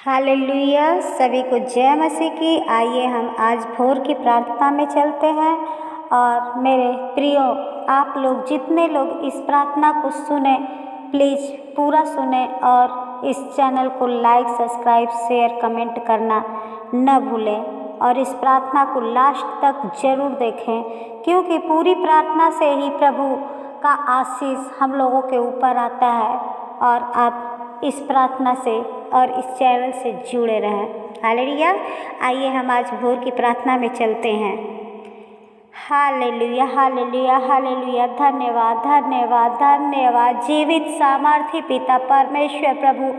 Hallelujah. सभी को जय मसीह की। आइए हम आज भोर की प्रार्थना में चलते हैं। और मेरे प्रियो, आप लोग जितने लोग इस प्रार्थना को सुने, प्लीज़ पूरा सुने और इस चैनल को लाइक, सब्सक्राइब, शेयर, कमेंट करना न भूलें। और इस प्रार्थना को लास्ट तक जरूर देखें, क्योंकि पूरी प्रार्थना से ही प्रभु का आशीष हम लोगों के ऊपर आता है। और आप इस प्रार्थना से और इस चैनल से जुड़े रहें। हालेलुया। आइए हम आज भोर की प्रार्थना में चलते हैं। Hallelujah, hallelujah, hallelujah. धन्यवाद, धन्यवाद, धन्यवाद। जीवित सामर्थी पिता परमेश्वर प्रभु,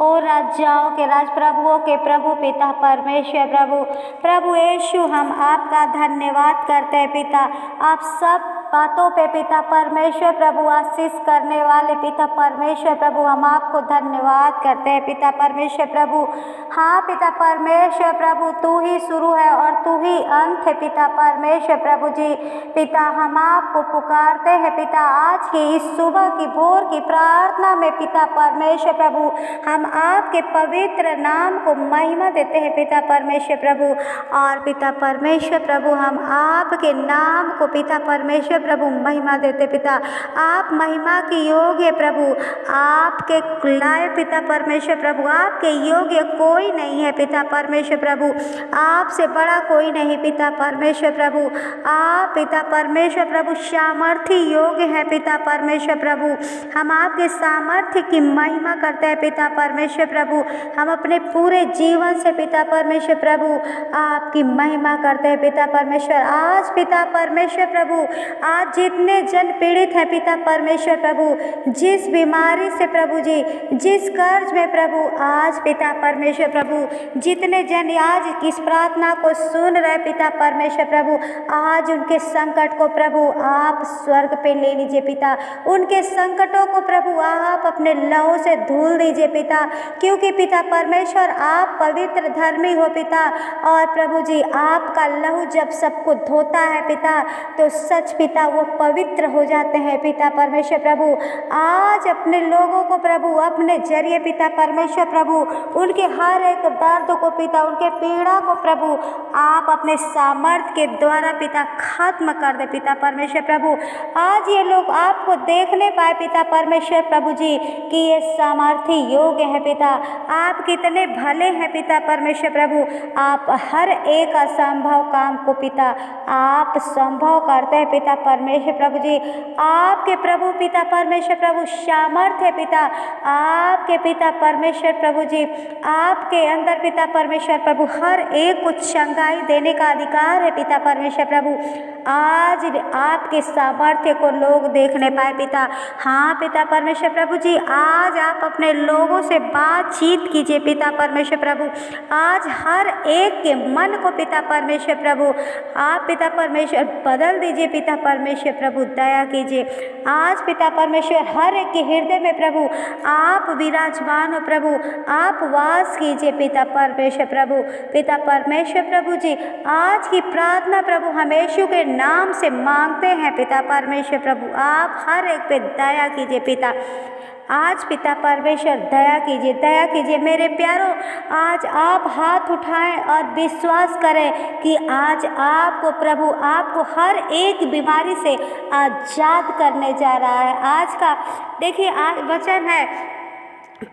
ओ राजाओं के राज, प्रभुओं के प्रभु पिता परमेश्वर प्रभु, प्रभु यीशु, हम आपका धन्यवाद करते हैं पिता। आप सब बातों पे पिता परमेश्वर प्रभु आशीष करने वाले पिता परमेश्वर प्रभु, हम आपको धन्यवाद करते हैं पिता परमेश्वर प्रभु। हाँ पिता परमेश्वर प्रभु, तू ही शुरू है और तू ही अंत है पिता परमेश्वर प्रभु जी। पिता, हम आपको पुकारते हैं पिता आज की इस सुबह की भोर की प्रार्थना में पिता परमेश्वर प्रभु, हम आपके पवित्र नाम को महिमा देते हैं पिता परमेश्वर प्रभु। और पिता परमेश्वर प्रभु, हम आपके नाम को पिता परमेश्वर प्रभु महिमा देते पिता। आप महिमा के योग्य प्रभु, आपके लायक पिता परमेश्वर प्रभु, आपके योग्य कोई नहीं है पिता परमेश्वर प्रभु। आपसे बड़ा कोई नहीं पिता परमेश्वर प्रभु। आप पिता परमेश्वर प्रभु सामर्थ्य योग्य है पिता परमेश्वर प्रभु। हम आपके सामर्थ्य की महिमा करते हैं पिता परमेश्वर प्रभु। हम अपने पूरे जीवन से पिता परमेश्वर प्रभु आपकी महिमा करते हैं पिता परमेश्वर। आज पिता परमेश्वर प्रभु, आज जितने जन पीड़ित हैं पिता परमेश्वर प्रभु, जिस बीमारी से प्रभु जी, जिस कर्ज में प्रभु, आज पिता परमेश्वर प्रभु जितने जन आज इस प्रार्थना को सुन रहे पिता परमेश्वर प्रभु, आज उनके संकट को प्रभु आप स्वर्ग पे ले लीजिए पिता। उनके संकटों को प्रभु आप अपने लहू से धुल दीजिए पिता, क्योंकि पिता परमेश्वर आप पवित्र धर्मी हो पिता। और प्रभु जी, आपका लहू जब सबको धोता है पिता, तो सच पिता वो पवित्र हो जाते हैं पिता परमेश्वर प्रभु। आज अपने लोगों को प्रभु अपने जरिए पिता परमेश्वर प्रभु, उनके हर एक दर्द को पिता, उनके पीड़ा को प्रभु आप अपने सामर्थ्य के द्वारा पिता खत्म कर दे पिता परमेश्वर प्रभु। आज ये लोग आपको देखने पाए पिता परमेश्वर प्रभु जी कि ये सामर्थ्य योग्य है पिता। आप कितने भले हैं पिता परमेश्वर प्रभु। आप हर एक असंभव काम को पिता आप संभव करते हैं पिता परमेश्वर प्रभु जी। आपके प्रभु पिता परमेश्वर प्रभु सामर्थ्य है पिता। आपके पिता परमेश्वर प्रभु जी, आपके अंदर पिता परमेश्वर प्रभु हर एक को चंगाई देने का अधिकार है पिता परमेश्वर प्रभु। आज आपके सामर्थ्य को लोग देखने पाए पिता। हाँ पिता परमेश्वर प्रभु जी, आज आप अपने लोगों से बातचीत कीजिए पिता परमेश्वर प्रभु। आज हर एक के मन को पिता परमेश्वर प्रभु आप पिता परमेश्वर बदल दीजिए पिता परमेश्वर प्रभु, दया कीजिए। आज पिता परमेश्वर हर एक के हृदय में प्रभु आप विराजमान हो प्रभु, आप वास कीजिए पिता परमेश्वर प्रभु। पिता परमेश्वर प्रभु जी, आज की प्रार्थना प्रभु हम यीशु के नाम से मांगते हैं पिता परमेश्वर प्रभु। आप हर एक पे दया कीजिए पिता। आज पिता परमेश्वर दया कीजिए, दया कीजिए मेरे प्यारों। आज आप हाथ उठाएं और विश्वास करें कि आज आपको प्रभु आपको हर एक बीमारी से आजाद करने जा रहा है। आज का देखिए, आज वचन है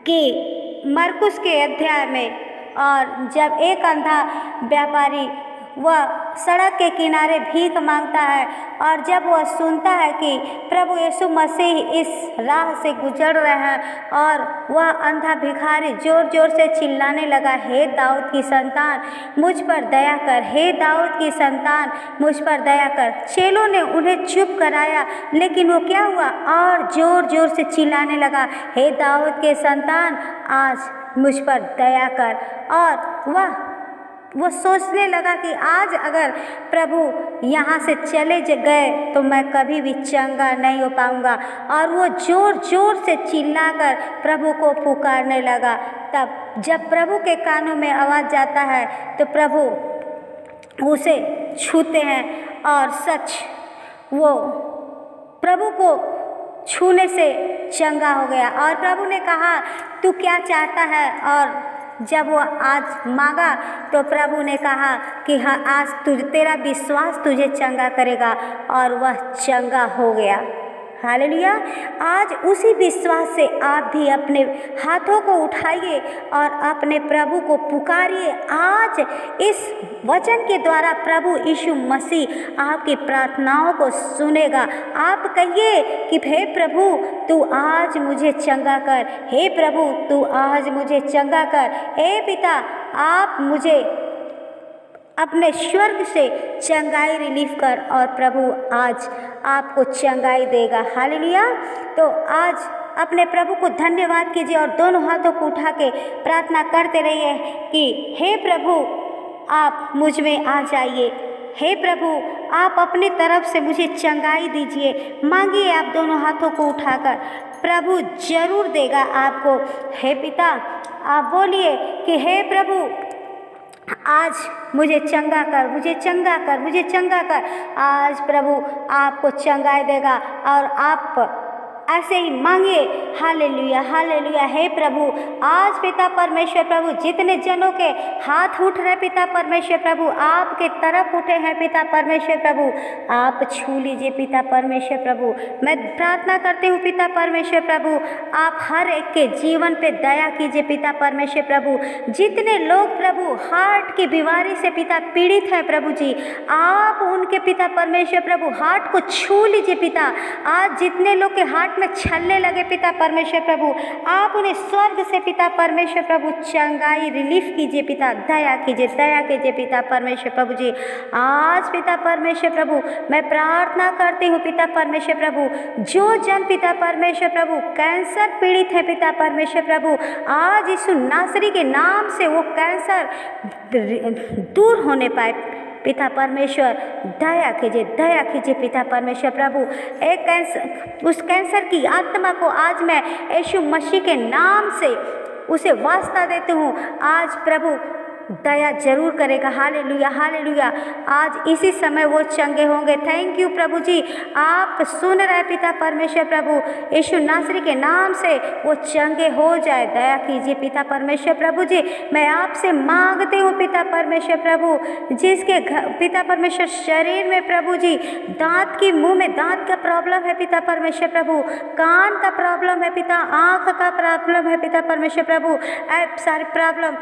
कि मरकुस के अध्याय में, और जब एक अंधा व्यापारी वह सड़क के किनारे भीख मांगता है, और जब वह सुनता है कि प्रभु यीशु मसीह इस राह से गुजर रहे हैं, और वह अंधा भिखारी जोर जोर से चिल्लाने लगा, हे दाऊद की संतान मुझ पर दया कर, हे दाऊद की संतान मुझ पर दया कर। चेलों ने उन्हें चुप कराया, लेकिन वो क्या हुआ, और जोर जोर से चिल्लाने लगा, हे दाऊद के संतान आज मुझ पर दया कर। और वो सोचने लगा कि आज अगर प्रभु यहाँ से चले गए तो मैं कभी भी चंगा नहीं हो पाऊँगा। और वो जोर जोर से चिल्लाकर प्रभु को पुकारने लगा। तब जब प्रभु के कानों में आवाज़ जाता है तो प्रभु उसे छूते हैं, और सच वो प्रभु को छूने से चंगा हो गया। और प्रभु ने कहा, तू क्या चाहता है? और जब वो आज मांगा तो प्रभु ने कहा कि हाँ, आज तेरा विश्वास तुझे चंगा करेगा, और वह चंगा हो गया। हालेलुया। आज उसी विश्वास से आप भी अपने हाथों को उठाइए और अपने प्रभु को पुकारिए। आज इस वचन के द्वारा प्रभु यीशु मसीह आपकी प्रार्थनाओं को सुनेगा। आप कहिए कि हे प्रभु तू आज मुझे चंगा कर, हे प्रभु तू आज मुझे चंगा कर, हे पिता आप मुझे अपने स्वर्ग से चंगाई रिलीफ कर, और प्रभु आज आपको चंगाई देगा। हालेलुया। तो आज अपने प्रभु को धन्यवाद कीजिए और दोनों हाथों को उठा के प्रार्थना करते रहिए कि हे प्रभु आप मुझ में आ जाइए, हे प्रभु आप अपनी तरफ से मुझे चंगाई दीजिए। मांगिए आप दोनों हाथों को उठाकर, प्रभु जरूर देगा आपको। हे पिता आप बोलिए कि हे प्रभु आज मुझे चंगा कर, मुझे चंगा कर, मुझे चंगा कर। आज प्रभु आपको चंगाई देगा और आप ऐसे ही मांगिए। Hallelujah, hallelujah. हे प्रभु आज पिता परमेश्वर प्रभु जितने जनों के हाथ उठ रहे पिता परमेश्वर प्रभु आपके तरफ उठे हैं पिता परमेश्वर प्रभु, आप छू लीजिए पिता परमेश्वर प्रभु। मैं प्रार्थना करती हूँ पिता परमेश्वर प्रभु आप हर एक के जीवन पे दया कीजिए पिता परमेश्वर प्रभु। जितने लोग प्रभु हार्ट की बीमारी से पिता पीड़ित हैं प्रभु जी, आप उनके पिता परमेश्वर प्रभु हार्ट को छू लीजिए पिता। आज जितने लोग के हार्ट में छलने लगे पिता परमेश्वर प्रभु, आप उन्हें स्वर्ग से पिता परमेश्वर प्रभु चंगाई रिलीफ कीजिए पिता, दया कीजिए पिता परमेश्वर प्रभु जी। आज पिता परमेश्वर प्रभु मैं प्रार्थना करती हूँ पिता परमेश्वर प्रभु, जो जन पिता परमेश्वर प्रभु कैंसर पीड़ित है पिता परमेश्वर प्रभु, आज यीशु नासरी के नाम से वो कैंसर दूर होने पाए पिता परमेश्वर। दया कीजिए पिता परमेश्वर प्रभु। एक कैंसर, उस कैंसर की आत्मा को आज मैं यीशु मसीह के नाम से उसे वास्ता देती हूँ। आज प्रभु दया जरूर करेगा। Hallelujah, hallelujah. आज इसी समय वो चंगे होंगे। थैंक यू प्रभु जी, आप सुन रहे पिता परमेश्वर प्रभु, यीशु नासरी के नाम से वो चंगे हो जाए। दया कीजिए पिता परमेश्वर प्रभु जी। मैं आपसे मांगती हूँ पिता परमेश्वर प्रभु, जिसके पिता परमेश्वर शरीर में प्रभु जी दांत की, मुंह में दांत का प्रॉब्लम है पिता परमेश्वर प्रभु, कान का प्रॉब्लम है पिता, आँख का प्रॉब्लम है पिता परमेश्वर प्रभु, सारी प्रॉब्लम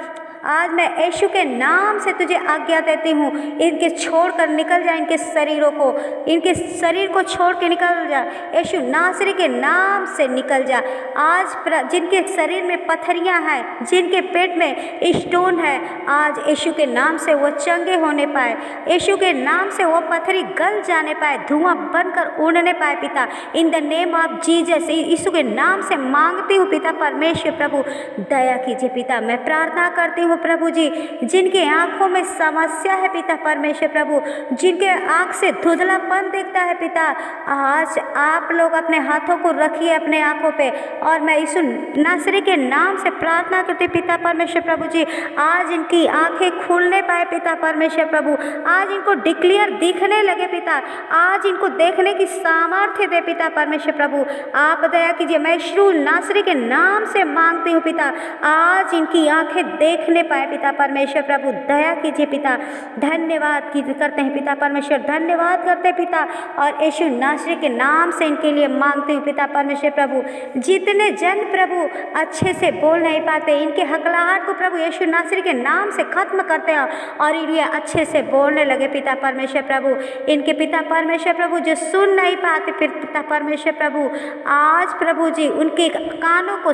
आज मैं यीशु के नाम से तुझे आज्ञा देती हूँ, इनके छोड़कर निकल जा, इनके शरीरों को, इनके शरीर को छोड़ के निकल जा, यीशु नासरी के नाम से निकल जा। आज जिनके शरीर में पत्थरियाँ हैं, जिनके पेट में स्टोन है, आज यीशु के नाम से वो चंगे होने पाए, यीशु के नाम से वो पत्थरी गल जाने पाए, धुआं बनकर उड़ने पाए पिता। In the name of Jesus, यीशु के नाम से मांगती हूँ पिता परमेश्वर प्रभु, दया कीजिए पिता। मैं प्रार्थना करती हूँ प्रभु जी, जिनके आंखों में समस्या है पिता परमेश्वर प्रभु, जिनके आंख से धुंधलापन दिखता है पिता, आज आप लोग अपने हाथों को रखिए अपने आंखों पे, और मैं यीशु नासरी के नाम से प्रार्थना करती पिता परमेश्वर प्रभु जी, आज इनकी आंखें खुलने पाए पिता परमेश्वर प्रभु, आज इनको डिक्लेयर दिखने लगे पिता, आज इनको देखने की सामर्थ्य दे पिता परमेश्वर प्रभु। आप दया कीजिए। मैं यीशु नासरी के नाम से मांगती हूँ पिता, आज इनकी आंखें देखने पाए पिता परमेश्वर प्रभु, दया कीजिए पिता। धन्यवाद करते हैं पिता परमेश्वर, धन्यवाद करते पिता, और यीशु नासरी के नाम से इनके लिए मांगते हूँ पिता परमेश्वर प्रभु। जितने जन प्रभु अच्छे से बोल नहीं पाते, इनके हकलाहट को प्रभु यीशु नासरी के नाम से खत्म करते हैं और ये अच्छे से बोलने लगे पिता परमेश्वर प्रभु। इनके पिता परमेश्वर प्रभु जो सुन नहीं पाते फिर पिता परमेश्वर प्रभु, आज प्रभु जी उनके कानों को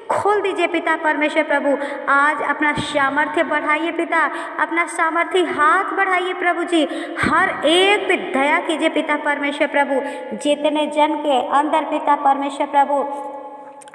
खोल दीजिए पिता परमेश्वर प्रभु। आज अपना सामर्थ्य बढ़ाइए पिता, अपना सामर्थ्य हाथ बढ़ाइए प्रभु जी, हर एक पे दया कीजिए पिता परमेश्वर प्रभु। जितने जन के अंदर पिता परमेश्वर प्रभु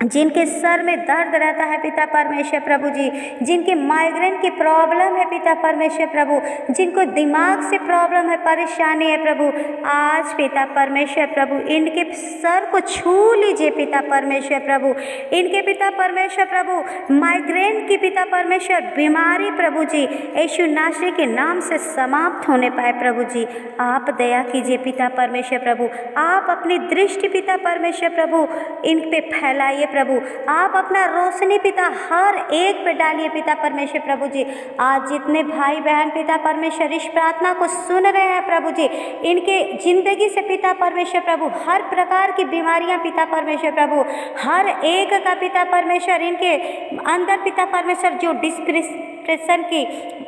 जिनके सर में दर्द रहता है पिता परमेश्वर प्रभु जी, जिनके माइग्रेन की प्रॉब्लम है पिता परमेश्वर प्रभु, जिनको दिमाग से प्रॉब्लम है, परेशानी है प्रभु, आज पिता परमेश्वर प्रभु इनके सर को छू लीजिए पिता परमेश्वर प्रभु। इनके पिता परमेश्वर प्रभु माइग्रेन की पिता परमेश्वर बीमारी प्रभु जी यीशु नासरी के नाम से समाप्त होने पाए प्रभु जी। आप दया कीजिए पिता परमेश्वर प्रभु, आप अपनी दृष्टि पिता परमेश्वर प्रभु इन पे फैलाइए प्रभु। आप अपना रोशनी पिता हर एक पे डालिए पिता परमेश्वर प्रभु जी। आज जितने भाई बहन पिता परमेश्वर इस प्रार्थना को सुन रहे हैं प्रभु जी, इनके जिंदगी से पिता परमेश्वर प्रभु हर प्रकार की बीमारियां पिता परमेश्वर प्रभु, हर एक का पिता परमेश्वर इनके अंदर पिता परमेश्वर जो डिप्रेशन की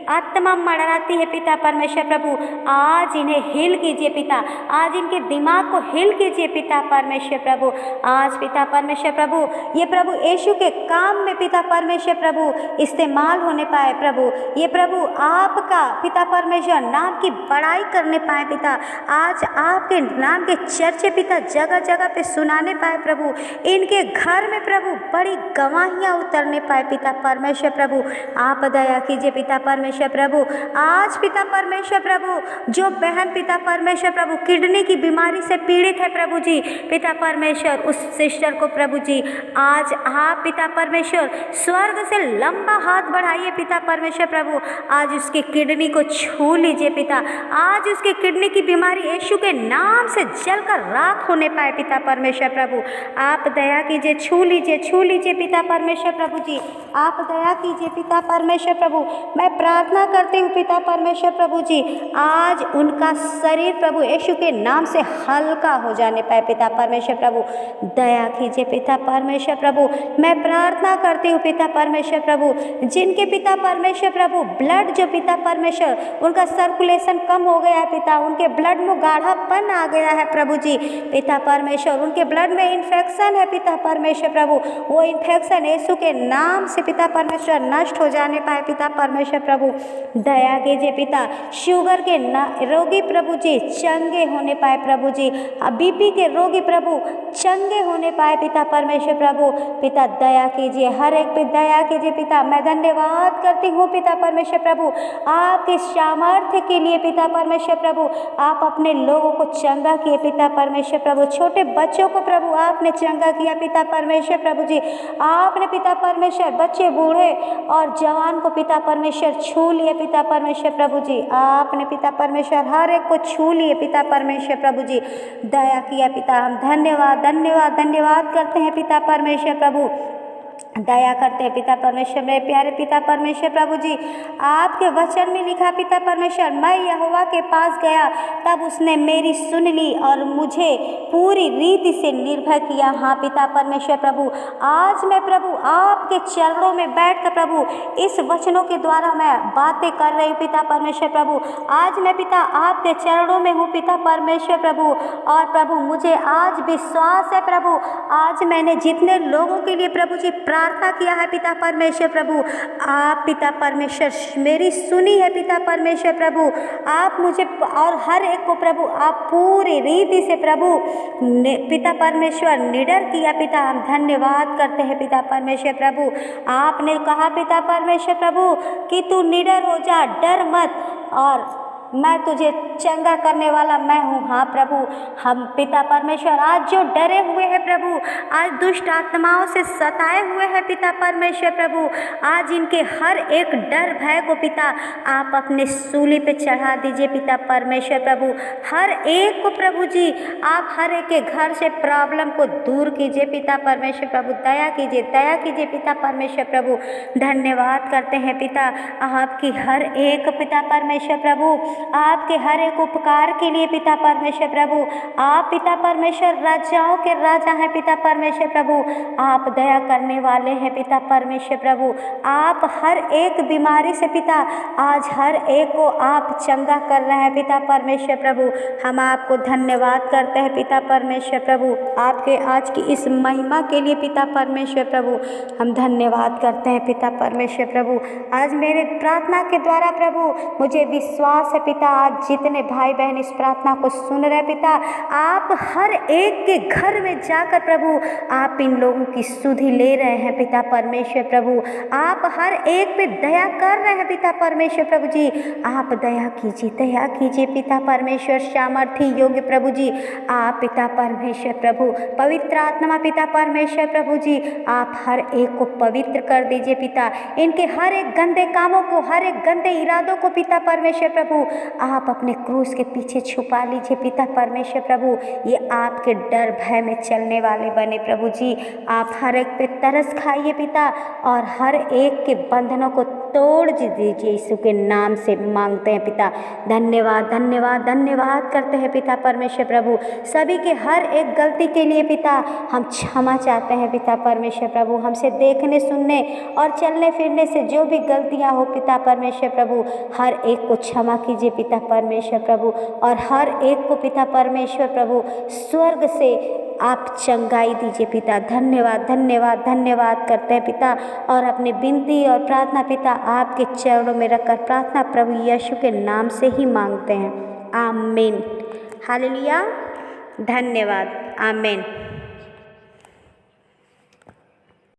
आत्मा मड़राती है पिता परमेश्वर प्रभु, आज इन्हें हील कीजिए पिता। आज इनके दिमाग को हील कीजिए पिता परमेश्वर प्रभु। आज पिता परमेश्वर प्रभु ये प्रभु यीशु के काम में पिता परमेश्वर प्रभु इस्तेमाल होने पाए प्रभु। ये प्रभु आपका पिता परमेश्वर नाम की बड़ाई करने पाए पिता। आज आपके नाम के चर्चे पिता जगह जगह पे सुनाने पाए प्रभु। इनके घर में प्रभु बड़ी गवाहियाँ उतरने पाए पिता परमेश्वर प्रभु। आप दया कीजिए पिता परमेश्वर प्रभु। आज पिता परमेश्वर प्रभु जो बहन पिता परमेश्वर प्रभु किडनी की बीमारी से पीड़ित है प्रभु जी, पिता परमेश्वर उस सिस्टर को प्रभु जी आज आप पिता परमेश्वर स्वर्ग से लंबा हाथ बढ़ाइए पिता परमेश्वर प्रभु। आज उसकी किडनी को छू लीजिए पिता। आज उसकी किडनी की बीमारी यीशु के नाम से जलकर राख होने पाए पिता परमेश्वर प्रभु। आप दया कीजिए, छू लीजिए पिता परमेश्वर प्रभु जी। आप दया कीजिए पिता परमेश्वर प्रभु। मैं प्रार्थना करती हूँ पिता परमेश्वर प्रभु जी, आज उनका शरीर प्रभु यीशु के नाम से हल्का हो जाने पाए पिता परमेश्वर प्रभु। दया कीजिए पिता परमेश्वर प्रभु। मैं प्रार्थना करती हूँ पिता परमेश्वर प्रभु, जिनके पिता परमेश्वर प्रभु ब्लड जो पिता परमेश्वर उनका सर्कुलेशन कम हो गया है पिता, उनके ब्लड में गाढ़ापन आ गया है प्रभु जी पिता परमेश्वर, उनके ब्लड में इन्फेक्शन है पिता परमेश्वर प्रभु। वो इन्फेक्शन यीशु के नाम से पिता परमेश्वर नष्ट हो जाने पाए पिता परमेश्वर प्रभु। दया कीजिए पिता। शुगर के रोगी प्रभु जी चंगे होने पाए प्रभु जी। बीपी के रोगी प्रभु चंगे होने पाए पिता परमेश्वर प्रभु। पिता दया कीजिए, हर एक पे दया कीजिए पिता। मैं धन्यवाद करती हूँ पिता परमेश्वर प्रभु आपके सामर्थ्य के लिए पिता परमेश्वर प्रभु। आप अपने लोगों को चंगा किए पिता परमेश्वर प्रभु। छोटे बच्चों को प्रभु आपने चंगा किया पिता परमेश्वर प्रभु जी। आपने पिता परमेश्वर बच्चे बूढ़े और जवान को पिता परमेश्वर छू लिए पिता परमेश्वर प्रभु जी। आपने पिता परमेश्वर हर एक को छू लिए पिता परमेश्वर प्रभु जी। दया किया पिता। हम धन्यवाद धन्यवाद धन्यवाद करते हैं पिता परमेश्वर प्रभु। दया करते हैं पिता परमेश्वर। मेरे प्यारे पिता परमेश्वर प्रभु जी, आपके वचन में लिखा पिता परमेश्वर, मैं यहोवा के पास गया तब उसने मेरी सुन ली और मुझे पूरी रीति से निर्भय किया। हाँ पिता परमेश्वर प्रभु, आज मैं प्रभु आपके चरणों में बैठकर प्रभु इस वचनों के द्वारा मैं बातें कर रही हूँ पिता परमेश्वर प्रभु। आज मैं पिता आपके चरणों में हूँ पिता परमेश्वर प्रभु। और प्रभु मुझे आज विश्वास है प्रभु, आज मैंने जितने लोगों के लिए प्रभु जी प्रार्थना किया है पिता परमेश्वर प्रभु, आप पिता परमेश्वर मेरी सुनी है पिता परमेश्वर प्रभु। आप मुझे और हर एक को प्रभु आप पूरी रीति से प्रभु पिता परमेश्वर निडर किया पिता। हम धन्यवाद करते हैं पिता परमेश्वर प्रभु। आपने कहा पिता परमेश्वर प्रभु कि तू निडर हो जा, डर मत, और मैं तुझे चंगा करने वाला मैं हूँ। हाँ प्रभु, हम पिता परमेश्वर आज जो डरे हुए हैं प्रभु, आज दुष्ट आत्माओं से सताए हुए हैं पिता परमेश्वर प्रभु, आज इनके हर एक डर भय को पिता आप अपने सूली पे चढ़ा दीजिए पिता परमेश्वर प्रभु। हर एक को प्रभु जी आप हर एक के घर से प्रॉब्लम को दूर कीजिए पिता परमेश्वर प्रभु। दया कीजिए पिता परमेश्वर प्रभु। धन्यवाद करते हैं पिता आपकी हर एक पिता परमेश्वर प्रभु, आपके हर एक उपकार के लिए पिता परमेश्वर प्रभु। आप पिता परमेश्वर राजाओं के राजा हैं पिता परमेश्वर प्रभु। आप दया करने वाले हैं पिता परमेश्वर प्रभु। आप हर एक बीमारी से पिता आज हर एक को आप चंगा कर रहे हैं पिता परमेश्वर प्रभु। हम आपको धन्यवाद करते हैं पिता परमेश्वर प्रभु, आपके आज की इस महिमा के लिए पिता परमेश्वर प्रभु। हम धन्यवाद करते हैं पिता परमेश्वर प्रभु। आज मेरे प्रार्थना के द्वारा प्रभु मुझे विश्वास है पिता, आज जितने भाई बहन इस प्रार्थना को सुन रहे पिता, आप हर एक के घर में जाकर प्रभु आप इन लोगों की सुधि ले रहे हैं पिता परमेश्वर प्रभु। आप हर एक पे दया कर रहे हैं पिता परमेश्वर प्रभु जी। आप दया कीजिए पिता परमेश्वर, सामर्थी योग्य प्रभु जी। आप पिता परमेश्वर प्रभु, पवित्र आत्मा पिता परमेश्वर प्रभु जी, आप हर एक को पवित्र कर दीजिए पिता। इनके हर एक गंदे कामों को, हर एक गंदे इरादों को पिता परमेश्वर प्रभु आप अपने क्रूस के पीछे छुपा लीजिए पिता परमेश्वर प्रभु। ये आपके डर भय में चलने वाले बने प्रभु जी। आप हर एक पे तरस खाइए पिता, और हर एक के बंधनों को तोड़ दीजिए। यीशु के नाम से मांगते हैं पिता। धन्यवाद धन्यवाद धन्यवाद करते हैं पिता परमेश्वर प्रभु। सभी के हर एक गलती के लिए पिता हम क्षमा चाहते हैं पिता परमेश्वर प्रभु। हमसे देखने सुनने और चलने फिरने से जो भी गलतियां हो पिता परमेश्वर प्रभु, हर एक को क्षमा कीजिए पिता परमेश्वर प्रभु। और हर एक को पिता परमेश्वर प्रभु स्वर्ग से आप चंगाई दीजिए पिता। धन्यवाद धन्यवाद धन्यवाद करते हैं पिता, और अपनी विनती और प्रार्थना पिता आपके चरणों में रखकर प्रार्थना प्रभु यीशु के नाम से ही मांगते हैं। आमीन। हालेलुया। धन्यवाद। आमीन।